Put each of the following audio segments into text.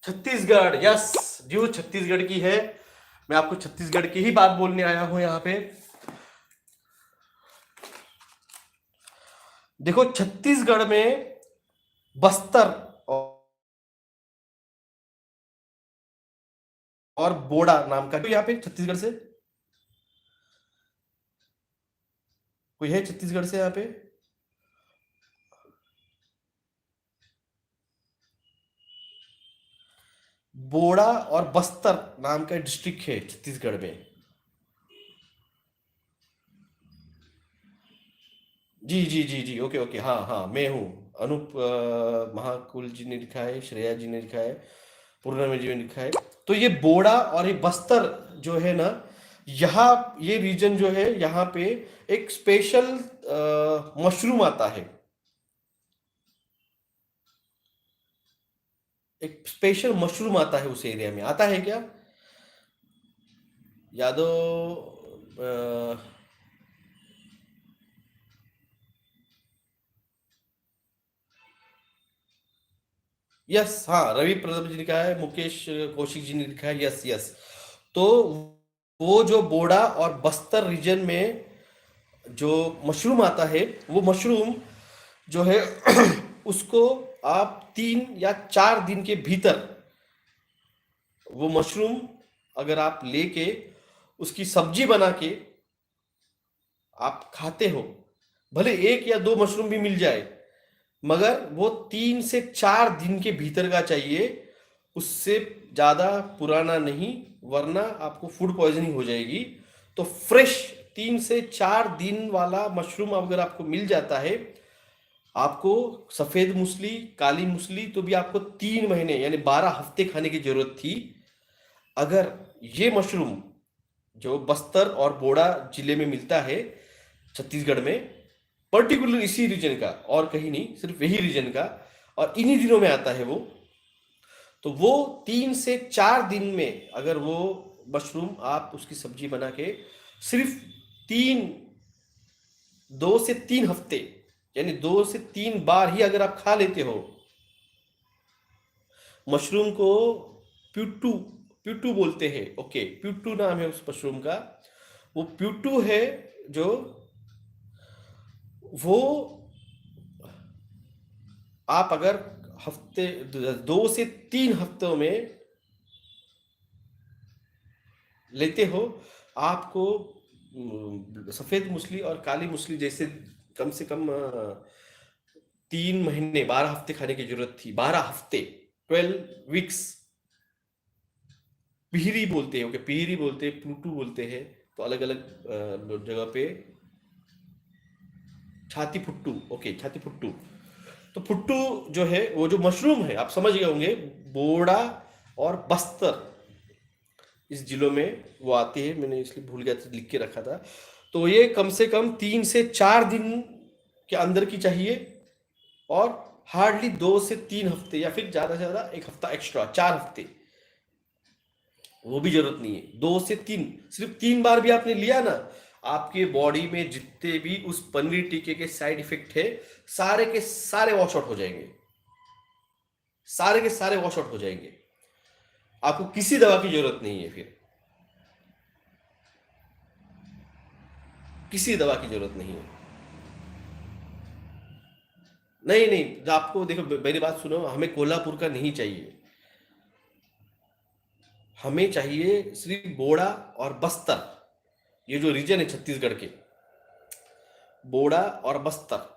Chhattisgarh, yes due Chhattisgarh की है। मैं आपको छत्तीसगढ़ की ही बात बोलने आया हूं यहाँ पे। देखो छत्तीसगढ़ में बस्तर और बोड़ा नाम का, तो यहाँ पे छत्तीसगढ़ से कोई है? छत्तीसगढ़ से यहाँ पे बोड़ा और बस्तर नाम का डिस्ट्रिक्ट है छत्तीसगढ़ में। जी जी जी जी, ओके ओके, हाँ हाँ, मैं हूँ अनूप महाकुल जी ने लिखा है, श्रेया जी ने लिखा है, पूर्णिमा जी ने लिखा है। तो ये बोड़ा और ये बस्तर जो है ना, यहाँ ये रीजन जो है, यहाँ पे एक स्पेशल मशरूम आता है। एक स्पेशल मशरूम आता है उस एरिया में, आता है क्या यादव? यस, हाँ, रवि प्रताप जी ने लिखा है, मुकेश कौशिक जी ने लिखा है, यस यस। तो वो जो बोडा और बस्तर रीजन में जो मशरूम आता है, वो मशरूम जो है उसको आप 3 या 4 दिन के भीतर वो मशरूम अगर आप लेके उसकी सब्जी बना के आप खाते हो, भले 1 या 2 मशरूम भी मिल जाए, मगर वो 3 से 4 दिन के भीतर का चाहिए, उससे ज्यादा पुराना नहीं, वरना आपको फूड पॉइजनिंग हो जाएगी। तो फ्रेश 3 से 4 दिन वाला मशरूम अगर आपको मिल जाता है, आपको सफेद मूसली, काली मूसली तो भी आपको 3 महीने यानी 12 हफ्ते खाने की जरूरत थी। अगर ये मशरूम जो बस्तर और बोडा जिले में मिलता है छत्तीसगढ़ में, पर्टिकुलर इसी रीजन का और कहीं नहीं, सिर्फ यही रीजन का, और इन्हीं दिनों में आता है वो, तो वो 3 से 4 दिन में अगर वो मशरूम आप उसकी सब्जी बना के सिर्फ 2 से 3 हफ्ते यानी 2 से 3 बार ही अगर आप खा लेते हो मशरूम को, प्यूटू, प्यूटू बोलते हैं, ओके, प्यूटू नाम है उस मशरूम का। वो प्यूटू है जो, वो आप अगर हफ्ते 2 से 3 हफ्तों में लेते हो, आपको सफेद मूसली और काली मूसली जैसे कम से कम 3 महीने 12 हफ्ते खाने की जरूरत थी। 12 हफ्ते, 12 वीक्स। पिहरी बोलते हैं, ओके, पिहरी बोलते हैं, प्लूटू बोलते हैं, तो अलग अलग जगह पे। छाती फुट्टू, ओके, छाती फुट्टू। तो फुट्टू जो है वो जो मशरूम है, आप समझ गए होंगे, बोड़ा और बस्तर इस जिलों में वो आती है, मैंने इसलिए भूल गया था, लिख के रखा था। तो ये कम से कम 3 से 4 दिन के अंदर की चाहिए, और हार्डली 2 से 3 हफ्ते, या फिर ज्यादा से ज्यादा 1 हफ्ता एक्स्ट्रा, 4 हफ्ते, वो भी जरूरत नहीं है। 2 से 3, सिर्फ 3 बार भी आपने लिया ना, आपके बॉडी में जितने भी उस पनीर टीके के साइड इफेक्ट है, सारे के सारे वॉश आउट हो जाएंगे, सारे के सारे वॉश आउट हो जाएंगे। आपको किसी दवा की जरूरत नहीं है, फिर किसी दवा की जरूरत नहीं है। नहीं नहीं, जो आपको देखो, मेरी बात सुनो, हमें कोल्हापुर का नहीं चाहिए, हमें चाहिए सिर्फ बोड़ा और बस्तर, ये जो रीजन है छत्तीसगढ़ के, बोड़ा और बस्तर,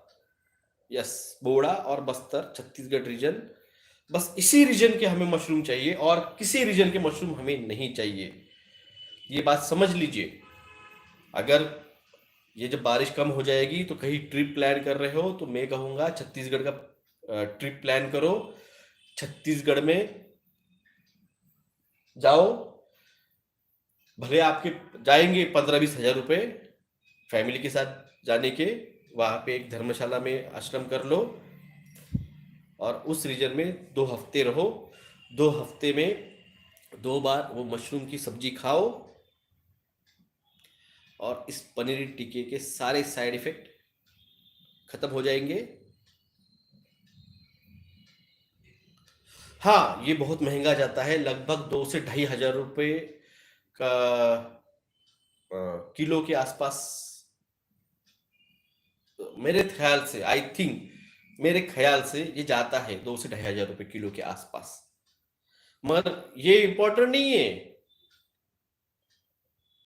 यस, बोड़ा और बस्तर छत्तीसगढ़ रीजन, बस इसी रीजन के हमें मशरूम चाहिए, और किसी रीजन के मशरूम हमें नहीं चाहिए। ये बात समझ लीजिए। अगर ये जब बारिश कम हो जाएगी तो कहीं ट्रिप प्लान कर रहे हो, तो मैं कहूँगा छत्तीसगढ़ का ट्रिप प्लान करो, छत्तीसगढ़ में जाओ। भले आपके जाएंगे 15-20 हज़ार रुपए फैमिली के साथ जाने के, वहाँ पे एक धर्मशाला में आश्रम कर लो, और उस रीजन में 2 हफ्ते रहो। 2 हफ्ते में 2 बार वो मशरूम की सब्जी खाओ, और इस पनीर टिक्के के सारे साइड इफेक्ट खत्म हो जाएंगे। हाँ, ये बहुत महंगा जाता है, लगभग 2 से ढाई हजार रुपए का किलो के आसपास। मेरे ख्याल से, आई थिंक, मेरे ख्याल से ये जाता है 2 से ढाई हजार रुपए किलो के आसपास। मगर ये इंपॉर्टेंट नहीं है